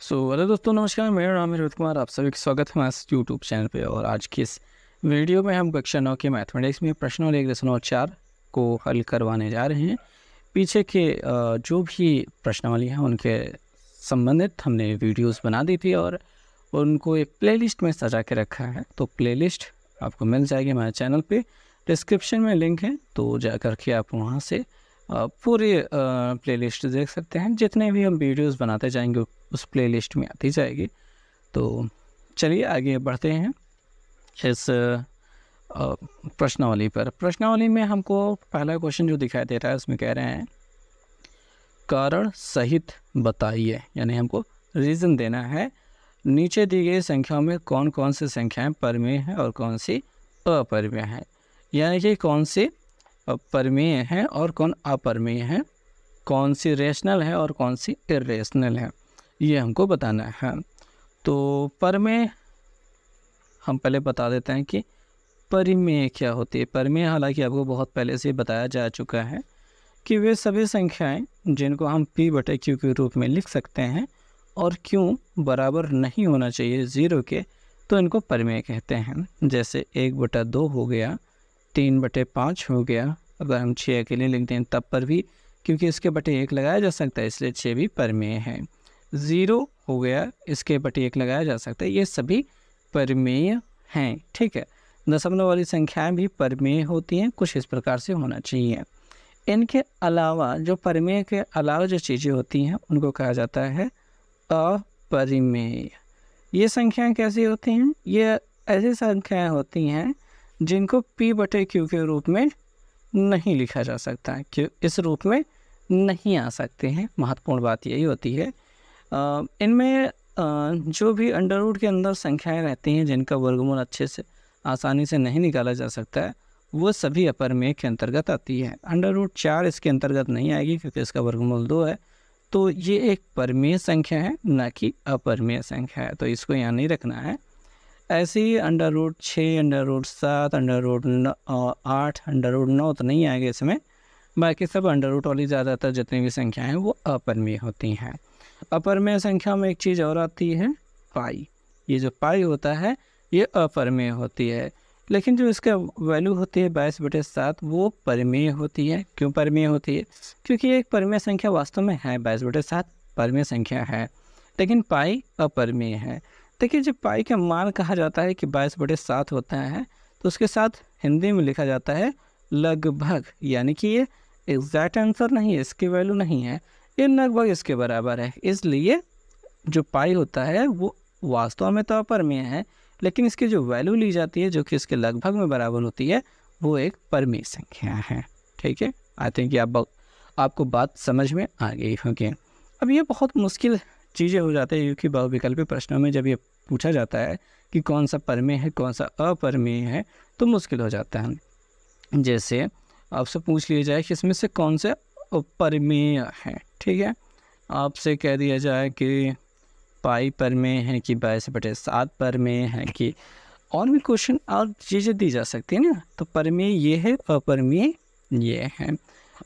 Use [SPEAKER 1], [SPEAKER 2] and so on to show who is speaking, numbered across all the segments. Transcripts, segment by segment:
[SPEAKER 1] Hello दोस्तों, नमस्कार। मेरा नाम है रोहित कुमार। आप सभी का स्वागत है हमारे यूट्यूब चैनल पे। और आज की इस वीडियो में हम कक्षा 9 के मैथमेटिक्स में प्रश्न 1.4 को हल करवाने जा रहे हैं। पीछे के जो भी प्रश्नावली हैं उनके संबंधित हमने वीडियोस बना दी थी और उनको एक प्लेलिस्ट में सजा के रखा है। तो प्लेलिस्ट आपको मिल जाएगी हमारे चैनल पे, डिस्क्रिप्शन में लिंक है, तो जा कर के आप वहाँ से पूरी प्लेलिस्ट देख सकते हैं। जितने भी हम वीडियोस बनाते जाएंगे उस प्लेलिस्ट में आती जाएगी। तो चलिए आगे बढ़ते हैं इस प्रश्नावली पर। प्रश्नावली में हमको पहला क्वेश्चन जो दिखाई दे रहा है उसमें कह रहे हैं कारण सहित बताइए, यानी हमको रीज़न देना है। नीचे दी गई संख्याओं में कौन कौन सी संख्याएं परिमेय हैं और कौन सी अपरिमेय हैं, यानी कि कौन सी परिमेय हैं और कौन अपरिमेय हैं, कौन सी रेशनल है और कौन सी इरेशनल है, ये हमको बताना है। तो परिमेय हम पहले बता देते हैं कि परिमेय क्या होती है। परिमेय हालांकि आपको बहुत पहले से बताया जा चुका है कि वे सभी संख्याएं जिनको हम p/q के रूप में लिख सकते हैं और q बराबर नहीं होना चाहिए 0 के, तो इनको परिमेय कहते हैं। जैसे 1/2 हो गया, 3/5 हो गया। अगर हम 6 अकेले लिख दें तब पर भी, क्योंकि इसके बटे 1 लगाया जा सकता है, इसलिए 6 भी परिमेय है। 0 हो गया, इसके बटे 1 लगाया जा सकता है, ये सभी परिमेय हैं। ठीक है, दशमलव वाली संख्याएं भी परिमेय होती हैं, कुछ इस प्रकार से होना चाहिए। इनके अलावा जो परिमेय के अलावा जो चीज़ें होती हैं उनको कहा जाता है अपरिमेय। ये संख्याएं कैसी होती हैं? ये ऐसी संख्याएं होती हैं जिनको p/q के रूप में नहीं लिखा जा सकता, कि इस रूप में नहीं आ सकते हैं। महत्वपूर्ण बात यही होती है। इनमें जो भी अंडर रूट के अंदर संख्याएं रहती हैं जिनका वर्गमूल अच्छे से आसानी से नहीं निकाला जा सकता है, वो सभी अपरिमेय के अंतर्गत आती है। √4 इसके अंतर्गत नहीं आएगी क्योंकि इसका वर्गमूल 2 है। तो ये एक परिमेय संख्या है, ना कि अपरिमेय संख्या है, तो इसको यहाँ नहीं रखना है। ऐसे ही √6, √7, √8, √9 तो नहीं आएगा इसमें। बाकी सब अंडर रूट वाली ज़्यादातर जितनी भी संख्याएं हैं वो अपरिमेय होती हैं। अपरिमेय संख्या में एक चीज़ और आती है, पाई। ये जो पाई होता है ये अपरिमेय होती है, लेकिन जो इसका वैल्यू होती है 22/7 वो परिमेय होती है। क्यों परिमेय होती है? क्योंकि एक परिमेय संख्या वास्तव में है, 22/7 परिमेय संख्या है, लेकिन पाई अपरिमेय है। देखिए, जब पाई का मान कहा जाता है कि 22/7 होता है, तो उसके साथ हिंदी में लिखा जाता है लगभग, यानी कि ये एग्जैक्ट आंसर नहीं है, इसकी वैल्यू नहीं है, ये लगभग इसके बराबर है। इसलिए जो पाई होता है वो वास्तव में तो अपरिमेय है, लेकिन इसकी जो वैल्यू ली जाती है जो कि इसके लगभग में बराबर होती है, वो एक परिमेय संख्या है। ठीक है, आई थिंक ये आपको बात समझ में आ गई होगी। अब ये बहुत मुश्किल चीज़ें हो जाती है, क्योंकि बहुविकल्पी प्रश्नों में जब ये पूछा जाता है कि कौन सा परिमेय है कौन सा अपरिमेय है, तो मुश्किल हो जाता है। जैसे आपसे पूछ लिया जाए कि इसमें से कौन से परिमेय है। ठीक है, आपसे कह दिया जाए कि पाई परिमेय है कि 22/7 परिमेय है, कि और भी क्वेश्चन और चीज़ें दी जा सकती है ना। तो परिमेय ये है, अपरिमेय ये है।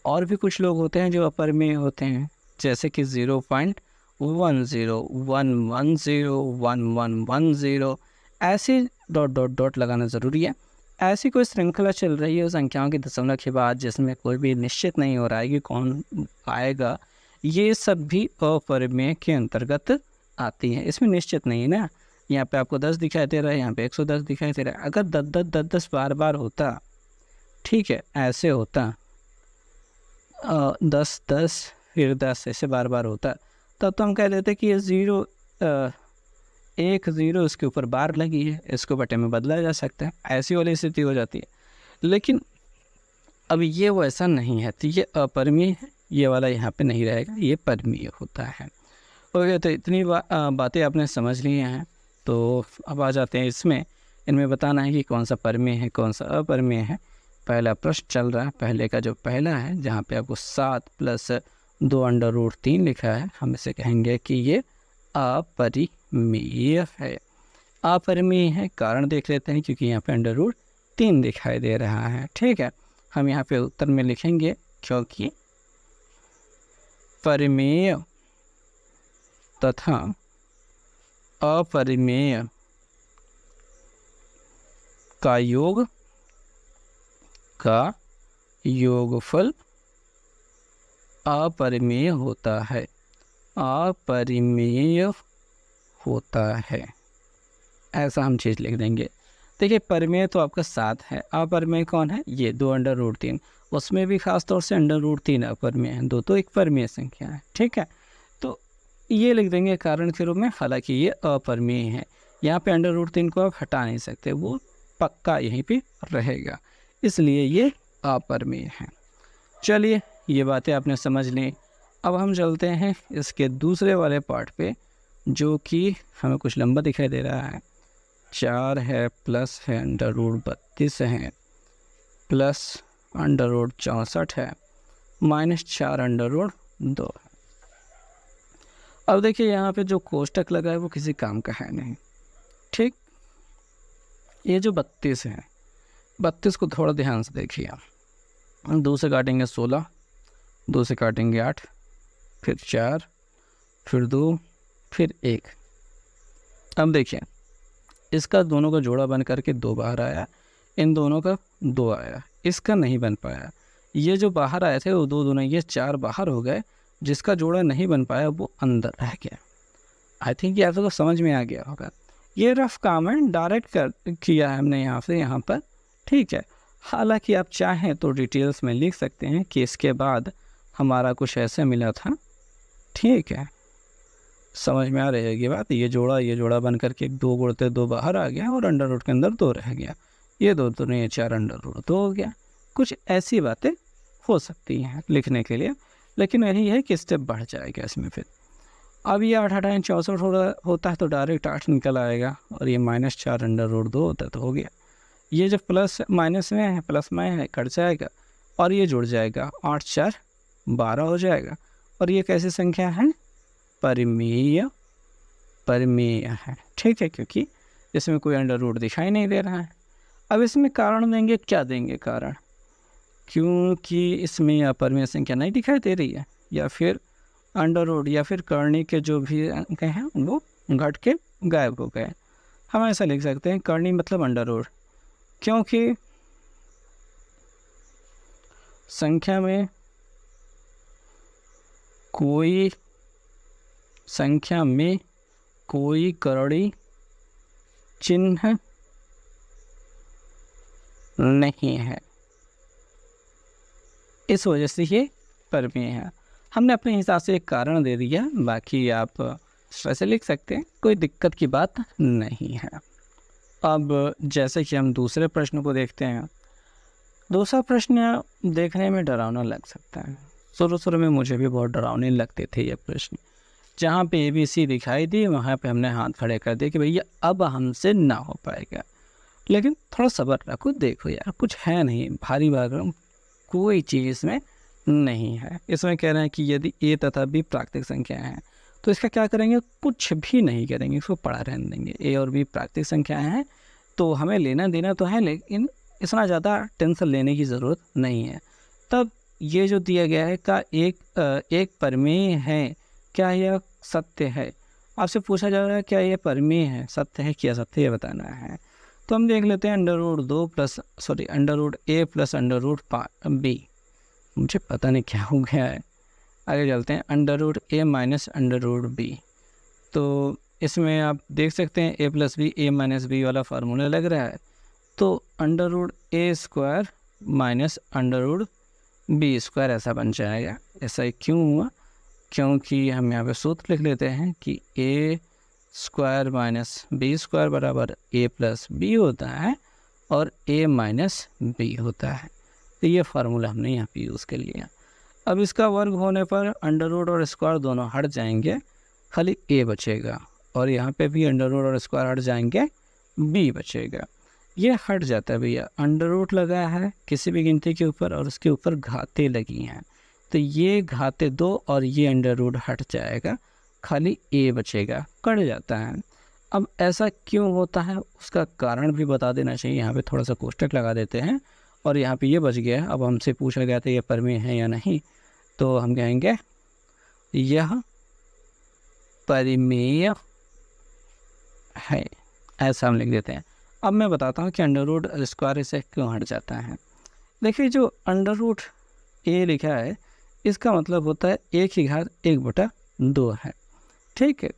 [SPEAKER 1] और भी कुछ लोग होते हैं जो अपरिमेय होते हैं, जैसे कि 0.10, 110, 1110, 1110, ऐसे डॉट लगाना ज़रूरी है। ऐसी कोई श्रृंखला चल रही है संख्याओं के दशमलव के बाद जिसमें कोई भी निश्चित नहीं हो रहा है कि कौन आएगा, ये सब भी अपरिमेय के अंतर्गत आती हैं। इसमें निश्चित नहीं है ना। यहाँ पे आपको 10 दिखाई दे रहा है, यहाँ पे 110 दिखाई दे रहा है। अगर 10 बार बार होता, ठीक है, ऐसे होता 10 फिर 10 ऐसे बार बार होता, तब तो हम कह देते कि ये 0 1 0 इसके ऊपर बार लगी है, इसको बटे में बदला जा सकता है, ऐसी वाली स्थिति हो जाती है। लेकिन अब ये वैसा नहीं है, तो ये अपरिमेय है, ये वाला यहाँ पे नहीं रहेगा, ये परिमेय होता है। ओके, तो इतनी बातें आपने समझ ली हैं। तो अब आ जाते हैं इसमें, इनमें बताना है कि कौन सा परिमेय है कौन सा अपरिमेय है। पहला प्रश्न चल रहा है, पहले का जो पहला है जहाँ पे आपको 7 + 2√3 लिखा है, हम इसे कहेंगे कि ये अपरिमेय है। अपरिमेय है, कारण देख लेते हैं, क्योंकि यहाँ पे √3 दिखाई दे रहा है। ठीक है, हम यहाँ पे उत्तर में लिखेंगे क्योंकि परिमेय तथा अपरिमेय का योगफल अपरिमेय होता है। अपरिमेय होता है, ऐसा हम चीज़ लिख देंगे। देखिए परिमेय तो आपका 7 है, अपरिमेय कौन है? ये 2√3, उसमें भी खास तौर से √3 अपरिमेय है, 2 तो एक परिमेय संख्या है। ठीक है, तो ये लिख देंगे कारण के रूप में, हालांकि ये अपरिमेय है। यहाँ पे √3 को आप हटा नहीं सकते, वो पक्का यहीं पे रहेगा, इसलिए ये अपरिमेय है। चलिए ये बातें आपने समझ ली। अब हम चलते हैं इसके दूसरे वाले पार्ट पे, जो कि हमें कुछ लंबा दिखाई दे रहा है। 4 है प्लस है √32 है प्लस √64 है माइनस 4 √2 है। अब देखिए यहाँ पे जो कोष्टक लगा है वो किसी काम का है नहीं। ठीक, ये जो 32 है, 32 को थोड़ा ध्यान से देखिए आप। 2 से काटेंगे 16, 2 से काटेंगे 8, फिर 4, फिर 2, फिर 1। अब देखिए इसका दोनों का जोड़ा बन करके 2 बाहर आया, इन दोनों का 2 आया, इसका नहीं बन पाया। ये जो बाहर आए थे वो 2 दोनों, ये 4 बाहर हो गए, जिसका जोड़ा नहीं बन पाया वो अंदर रह गया। आई थिंक ये आप सबको समझ में आ गया होगा। ये रफ काम है, डायरेक्ट किया है हमने यहाँ से यहाँ पर। ठीक है, हालांकि आप चाहें तो डिटेल्स में लिख सकते हैं कि इसके बाद हमारा कुछ ऐसे मिला था। ठीक है, समझ में आ रही है बात। ये जोड़ा बन करके 2 गुणते 2 बाहर आ गया और अंडर रूट के अंदर 2 रह गया, ये 2 तो नहीं, 4 अंडर रूट 2 हो गया। कुछ ऐसी बातें हो सकती हैं लिखने के लिए, लेकिन यही है कि स्टेप बढ़ जाएगा इसमें। फिर अब ये 8 हटाएं 64 होता है तो डायरेक्ट 8 निकल आएगा, और ये -4 अंडर रूट 2 होता है तो हो गया। ये जब प्लस माइनस में है, प्लस में है, कट जाएगा और ये जुड़ जाएगा, 8 4 12 हो जाएगा। और ये कैसी संख्या है? परिमेय है। ठीक है, क्योंकि इसमें कोई अंडर रूट दिखाई नहीं दे रहा है। अब इसमें कारण देंगे, क्या देंगे कारण? क्योंकि इसमें अपरिमेय संख्या नहीं दिखाई दे रही है, या फिर अंडर रूट या फिर कर्णी के जो भी अंक हैं वो घट के गायब हो गए। हम ऐसा लिख सकते हैं कर्णी मतलब अंडर रूट, क्योंकि संख्या में कोई कर्णी चिन्ह नहीं है, इस वजह से ये परिमेय है। हमने अपने हिसाब से एक कारण दे दिया, बाकी आप वैसे लिख सकते हैं, कोई दिक्कत की बात नहीं है। अब जैसे कि हम दूसरे प्रश्न को देखते हैं। दूसरा प्रश्न देखने में डरावना लग सकता है, शुरू में मुझे भी बहुत डरावने लगते थे ये प्रश्न। जहाँ पे ABC दिखाई दी वहाँ पे हमने हाथ खड़े कर दिए कि भैया अब हमसे ना हो पाएगा। लेकिन थोड़ा सब्र रखो, देखो यार कुछ है नहीं, भारी भारी कोई चीज़ इसमें नहीं है। इसमें कह रहे हैं कि यदि A तथा B प्राकृतिक संख्या हैं तो इसका क्या करेंगे? कुछ भी नहीं करेंगे, इसको पड़ा रहने देंगे। A और B प्राकृतिक संख्याएं हैं तो हमें लेना देना तो है, लेकिन इतना ज़्यादा टेंशन लेने की ज़रूरत नहीं है। तब ये जो दिया गया है का एक परिमेय है, क्या यह सत्य है? आपसे पूछा जा रहा है क्या यह परिमेय है, सत्य है क्या सत्य, ये बताना है। तो हम देख लेते हैं under root A plus under root B। मुझे पता नहीं क्या हो गया है, आगे चलते हैं। Under root A minus under root B, तो इसमें आप देख सकते हैं A plus B, A minus B वाला फार्मूला लग रहा है। तो under root A square minus under root B square ऐसा बन जाएगा। ऐसा क्यों हुआ? क्योंकि हम यहाँ पे सूत्र लिख लेते हैं कि A square minus B square बराबर A प्लस B होता है और A माइनस B होता है। तो ये फार्मूला हमने यहाँ पे यूज़ कर लिया। अब इसका वर्ग होने पर अंडर रूट और स्क्वायर दोनों हट जाएंगे, खाली A बचेगा, और यहाँ पे भी अंडर रूट और स्क्वायर हट जाएंगे, B बचेगा। ये हट जाता है भैया, अंडर रूट लगा है किसी भी गिनती के ऊपर और उसके ऊपर घातें लगी हैं, तो ये घातें 2 और ये अंडर रूट हट जाएगा, खाली A बचेगा, कट जाता है। अब ऐसा क्यों होता है उसका कारण भी बता देना चाहिए। यहाँ पे थोड़ा सा कोष्टक लगा देते हैं, और यहाँ पे ये बच गया। अब हमसे पूछा गया था ये परिमेय है या नहीं, तो हम कहेंगे यह परिमेय है, ऐसा हम लिख देते हैं। अब मैं बताता हूँ कि अंडर रूट स्क्वायर से क्यों हट जाता है। देखिए जो अंडर रूट ए लिखा है इसका मतलब होता है 1/2 है, ठीक है।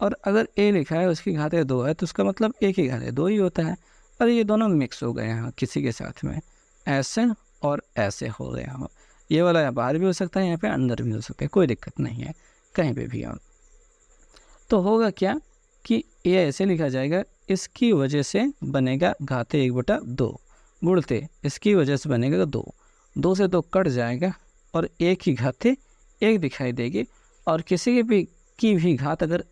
[SPEAKER 1] और अगर ए लिखा है उसकी घातें 2 है तो उसका मतलब 1/2 ही होता है। और ये दोनों मिक्स हो गए हैं किसी के साथ में, ऐसे और ऐसे हो गए हैं। ये वाला बाहर भी हो सकता है, यहाँ पे अंदर भी हो सकता है, कोई दिक्कत नहीं है, कहीं पे भी हो। तो होगा क्या कि ये ऐसे लिखा जाएगा, इसकी वजह से बनेगा घाते 1/2 गुणते इसकी वजह से बनेगा 2 से 2 कट जाएगा और एक ही घाते 1 दिखाई देगी। और किसी की भी घात अगर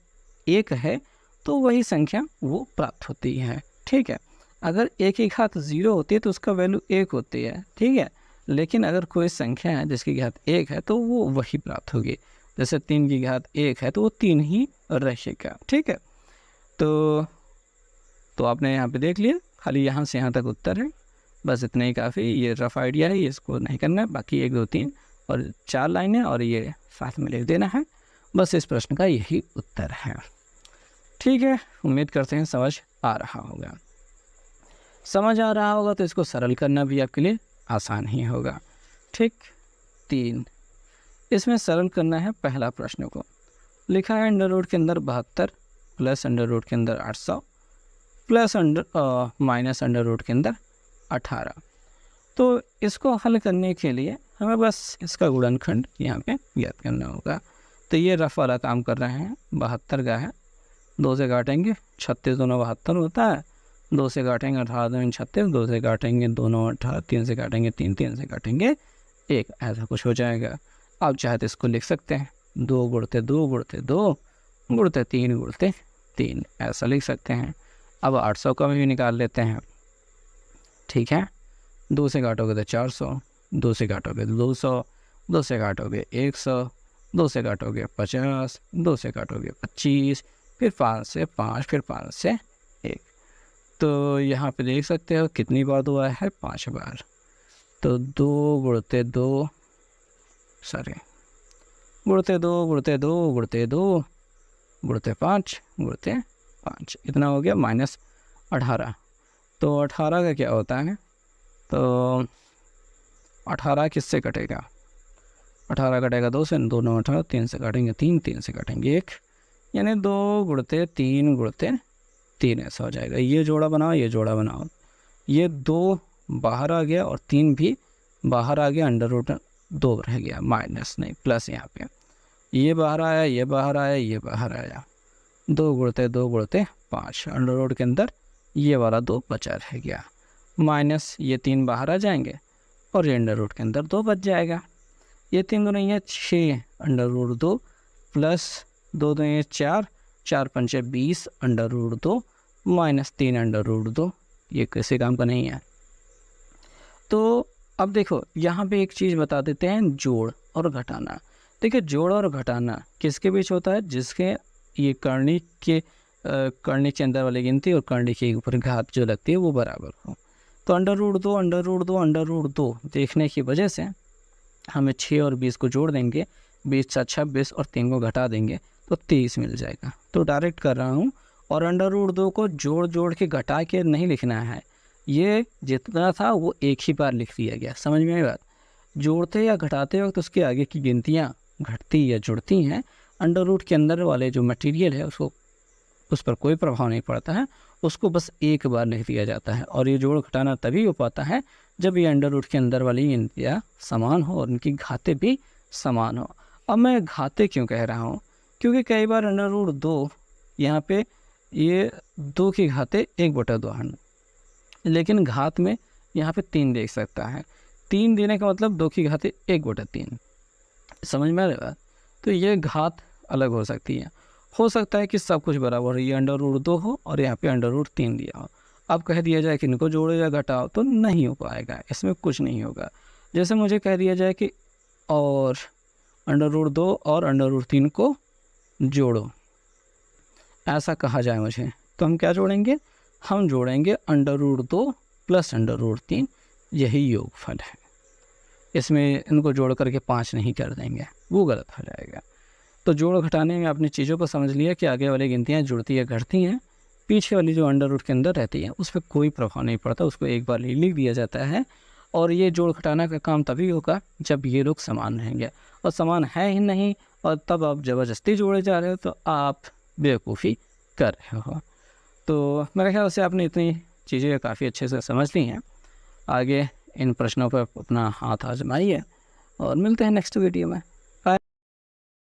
[SPEAKER 1] 1 है तो वही संख्या वो प्राप्त होती है, ठीक है। अगर 1 की घात 0 होती है तो उसका वैल्यू 1 होती है, ठीक है। लेकिन अगर कोई संख्या है जिसकी घात 1 है तो वो वही प्राप्त होगी। जैसे 3 की घात 1 है तो वो 3 ही रहेगा, ठीक है। तो आपने यहाँ पे देख लिया, खाली यहाँ से यहाँ तक उत्तर है, बस इतना ही काफ़ी। ये रफ आइडिया है, ये इसको नहीं करना है, बाकी 1 2 3 और 4 लाइनें और ये साथ में लिख देना है, बस इस प्रश्न का यही उत्तर है, ठीक है। उम्मीद करते हैं समझ आ रहा होगा। समझ आ रहा होगा तो इसको सरल करना भी आपके लिए आसान ही होगा, ठीक। 3 इसमें सरल करना है पहला प्रश्न को। लिखा है अंडर रूट के अंदर 72 प्लस अंडर रूट के अंदर 800 प्लस माइनस अंडर रूट के अंदर 18। तो इसको हल करने के लिए हमें बस इसका गुणनखंड यहाँ पे ज्ञात करना होगा। तो ये रफ वाला काम कर रहे हैं, 72 का है, 2 से काटेंगे 36 2 72 होता है, 2 से काटेंगे 18 2 36, 2 से काटेंगे 2 9 18, 3 से काटेंगे 3, 3 से काटेंगे 1, ऐसा कुछ हो जाएगा। आप चाहे तो इसको लिख सकते हैं 2 गुणते 2 गुणते 2 गुणते 3 गुणते 3, ऐसा लिख सकते हैं। अब 800 का भी निकाल लेते हैं, ठीक है। 2 से काटोगे तो 400, 2 से काटोगे तो 200, 2 से काटोगे 100, 2 से काटोगे 50, 2 से काटोगे 25, फिर 5 से 5, फिर 5 से 1। तो यहाँ पे देख सकते हो कितनी बार 2 आया है, 5 बार। तो 2 गुणते 2 गुणते 2 गुणते 2 गुणते 2 गुणते 5 गुणते 5, इतना हो गया -18। तो 18 का क्या होता है, तो 18 किससे कटेगा, 18 कटेगा 2 से, 2 9 18, 3 से काटेंगे 3, 3 से काटेंगे 1, यानी 2 गुणते 3 गुणते 3 ऐसा हो जाएगा। ये जोड़ा बनाओ, ये जोड़ा बनाओ, ये 2 बाहर आ गया और 3 भी बाहर आ गया, अंडर रूट 2 रह गया, माइनस नहीं प्लस, यहाँ पे ये बाहर आया, ये बाहर आया, ये बाहर आया, 2 गुणते 2 गुणते 5, अंडर रूट के अंदर ये वाला 2 बचा रह गया, माइनस ये 3 बाहर आ जाएंगे और ये अंडर रूट के अंदर 2 बच जाएगा। ये 3 दूनी है 6 अंडर रूट 2 प्लस 2 दूनी 4, 4 पंचे 20 under root 2 minus 3 under root 2, ये किसी काम का नहीं है। तो अब देखो यहाँ पे एक चीज़ बता देते हैं, जोड़ और घटाना। देखिए जोड़ और घटाना किसके बीच होता है, जिसके ये कर्णी के अंदर वाली गिनती और कर्णी के ऊपर घात जो लगती है वो बराबर हो। तो under root 2 under root 2 under root 2 देखने की वजह से हमें 6 और 20 को जोड़ देंगे, 20 से 26 और 3 को घटा देंगे तो 23 मिल जाएगा। तो डायरेक्ट कर रहा हूँ, और अंडर रूट 2 को जोड़ जोड़ के घटा के नहीं लिखना है, ये जितना था वो एक ही बार लिख दिया गया। समझ में आई बात। जोड़ते या घटाते वक्त उसके आगे की गिनतियाँ घटती या जुड़ती हैं, अंडर रूट के अंदर वाले जो मटेरियल है उसको उस पर कोई प्रभाव नहीं पड़ता है, उसको बस एक बार लिख दिया जाता है। और ये जोड़ घटाना तभी हो पाता है जब ये अंडर रूट के अंदर वाली गिनतियाँ समान हो और उनकी घातें भी समान हो। अब मैं घातें क्यों कह रहा हूँ, क्योंकि कई बार अंडर रूट 2 यहाँ पे ये 2 की घातें 1/2 है, लेकिन घात में यहाँ पे 3 देख सकता है, 3 देने का मतलब 2 की घातें 1/3। समझ में आ रहा है। तो ये घात अलग हो सकती है, हो सकता है कि सब कुछ बराबर हो, ये अंडर रूट 2 हो और यहाँ पे अंडर रूट 3 दिया हो। अब कह दिया जाए कि इनको जोड़ो या घटाओ तो नहीं हो पाएगा, इसमें कुछ नहीं होगा। जैसे मुझे कह दिया जाए कि और अंडर रूट 2 और अंडर रूट 3 को जोड़ो, ऐसा कहा जाए मुझे, तो हम क्या जोड़ेंगे, हम जोड़ेंगे under root 2 plus under root 3, यही योगफल है। इसमें इनको जोड़ करके 5 नहीं कर देंगे, वो गलत हो जाएगा। तो जोड़ घटाने में आपने चीज़ों को समझ लिया कि आगे वाली गिनतियाँ जुड़ती या घटती हैं, पीछे वाली जो अंडर रूट के अंदर रहती है उस पर कोई प्रभाव नहीं पड़ता, उसको एक बार लिख दिया जाता है। और ये जोड़ घटाना का काम तभी होगा जब ये लोग समान रहेंगे, और समान है ही नहीं और तब आप ज़बरदस्ती जोड़े जा रहे हो तो आप बेवकूफ़ी कर रहे हो। तो मेरे ख्याल से आपने इतनी चीज़ें काफ़ी अच्छे से समझ ली हैं। आगे इन प्रश्नों पर अपना हाथ आजमाइए और मिलते हैं नेक्स्ट वीडियो में।